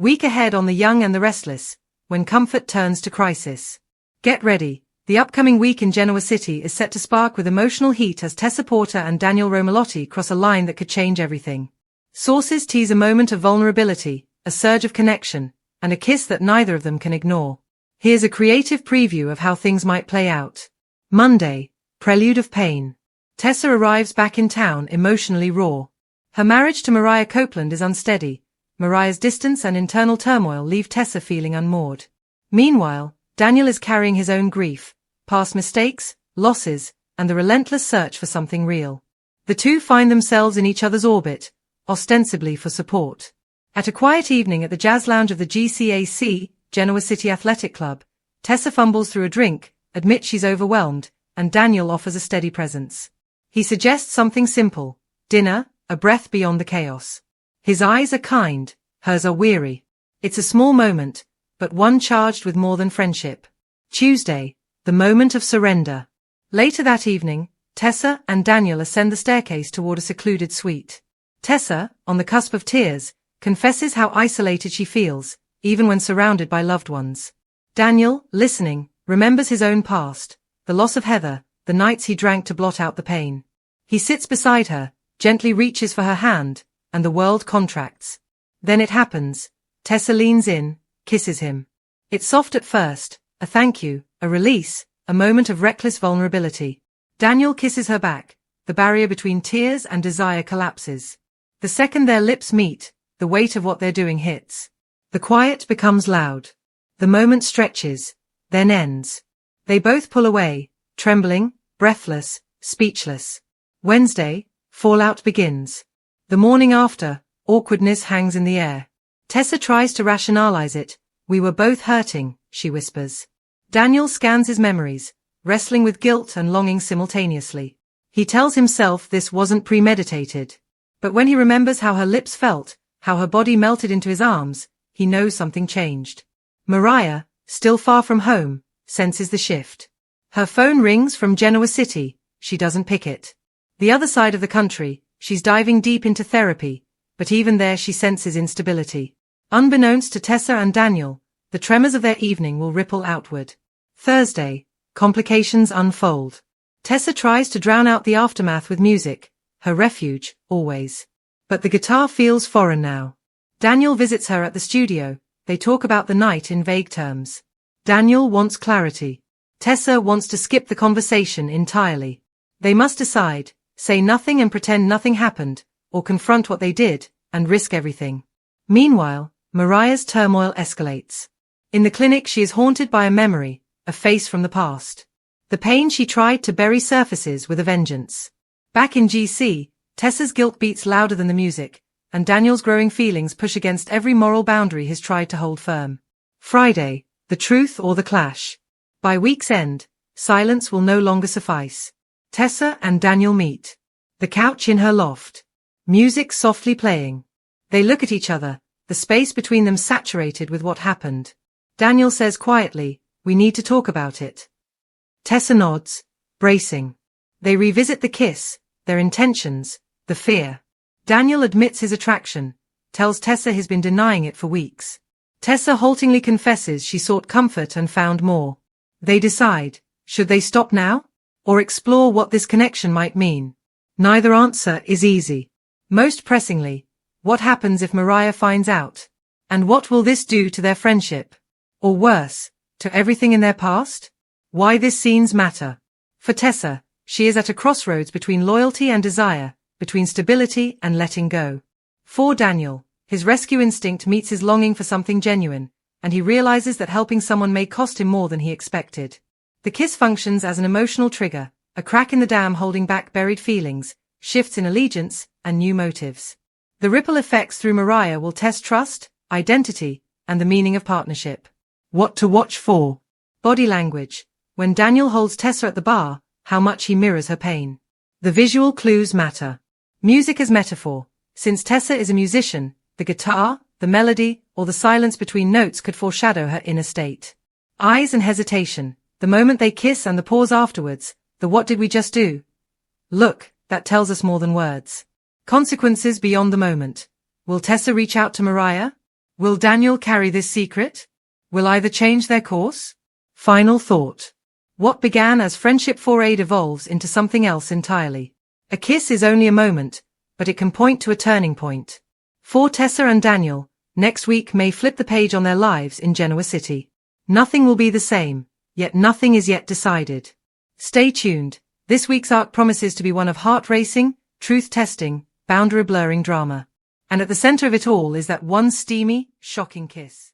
Week ahead on The Young and the Restless, when comfort turns to crisis. Get ready, the upcoming week in Genoa City is set to spark with emotional heat as Tessa Porter and Daniel Romalotti cross a line that could change everything. Sources tease a moment of vulnerability, a surge of connection, and a kiss that neither of them can ignore. Here's a creative preview of how things might play out. Monday, Prelude of Pain. Tessa arrives back in town emotionally raw. Her marriage to Mariah Copeland is unsteady. Mariah's distance and internal turmoil leave Tessa feeling unmoored. Meanwhile, Daniel is carrying his own grief, past mistakes, losses, and the relentless search for something real. The two find themselves in each other's orbit, ostensibly for support. At a quiet evening at the jazz lounge of the GCAC, Genoa City Athletic Club, Tessa fumbles through a drink, admits she's overwhelmed, and Daniel offers a steady presence. He suggests something simple: dinner, a breath beyond the chaos. His eyes are kind, hers are weary. It's a small moment, but one charged with more than friendship. Tuesday, the moment of surrender. Later that evening, Tessa and Daniel ascend the staircase toward a secluded suite. Tessa, on the cusp of tears, confesses how isolated she feels, even when surrounded by loved ones. Daniel, listening, remembers his own past, the loss of Heather, the nights he drank to blot out the pain. He sits beside her, gently reaches for her hand, and the world contracts. Then it happens. Tessa leans in, kisses him. It's soft at first, a thank you, a release, a moment of reckless vulnerability. Daniel kisses her back, the barrier between tears and desire collapses. The second their lips meet, the weight of what they're doing hits. The quiet becomes loud. The moment stretches, then ends. They both pull away, trembling, breathless, speechless. Wednesday, fallout begins. The morning after, awkwardness hangs in the air. Tessa tries to rationalize it. We were both hurting, she whispers. Daniel scans his memories, wrestling with guilt and longing simultaneously. He tells himself this wasn't premeditated. But when he remembers how her lips felt, how her body melted into his arms, he knows something changed. Mariah, still far from home, senses the shift. Her phone rings from Genoa City. She doesn't pick it. The other side of the country, she's diving deep into therapy, but even there she senses instability. Unbeknownst to Tessa and Daniel, the tremors of their evening will ripple outward. Thursday, complications unfold. Tessa tries to drown out the aftermath with music, her refuge, always. But the guitar feels foreign now. Daniel visits her at the studio. They talk about the night in vague terms. Daniel wants clarity. Tessa wants to skip the conversation entirely. They must decide, say nothing and pretend nothing happened, or confront what they did, and risk everything. Meanwhile, Mariah's turmoil escalates. In the clinic she is haunted by a memory, a face from the past. The pain she tried to bury surfaces with a vengeance. Back in GC, Tessa's guilt beats louder than the music, and Daniel's growing feelings push against every moral boundary he's tried to hold firm. Friday, the truth or the clash. By week's end, silence will no longer suffice. Tessa and Daniel meet. The couch in her loft. Music softly playing. They look at each other, the space between them saturated with what happened. Daniel says quietly, "We need to talk about it." Tessa nods, bracing. They revisit the kiss, their intentions, the fear. Daniel admits his attraction, tells Tessa he's been denying it for weeks. Tessa haltingly confesses she sought comfort and found more. They decide, should they stop now? Or explore what this connection might mean? Neither answer is easy. Most pressingly, what happens if Mariah finds out? And what will this do to their friendship? Or worse, to everything in their past? Why these scenes matter. For Tessa, she is at a crossroads between loyalty and desire, between stability and letting go. For Daniel, his rescue instinct meets his longing for something genuine, and he realizes that helping someone may cost him more than he expected. The kiss functions as an emotional trigger, a crack in the dam holding back buried feelings, shifts in allegiance, and new motives. The ripple effects through Mariah will test trust, identity, and the meaning of partnership. What to watch for? Body language. When Daniel holds Tessa at the bar, how much he mirrors her pain. The visual clues matter. Music as metaphor. Since Tessa is a musician, the guitar, the melody, or the silence between notes could foreshadow her inner state. Eyes and hesitation. The moment they kiss and the pause afterwards, the "what did we just do?" Look, that tells us more than words. Consequences beyond the moment. Will Tessa reach out to Mariah? Will Daniel carry this secret? Will either change their course? Final thought. What began as friendship for aid evolves into something else entirely. A kiss is only a moment, but it can point to a turning point. For Tessa and Daniel, next week may flip the page on their lives in Genoa City. Nothing will be the same, yet nothing is yet decided. Stay tuned. This week's arc promises to be one of heart-racing, truth-testing, boundary-blurring drama. And at the center of it all is that one steamy, shocking kiss.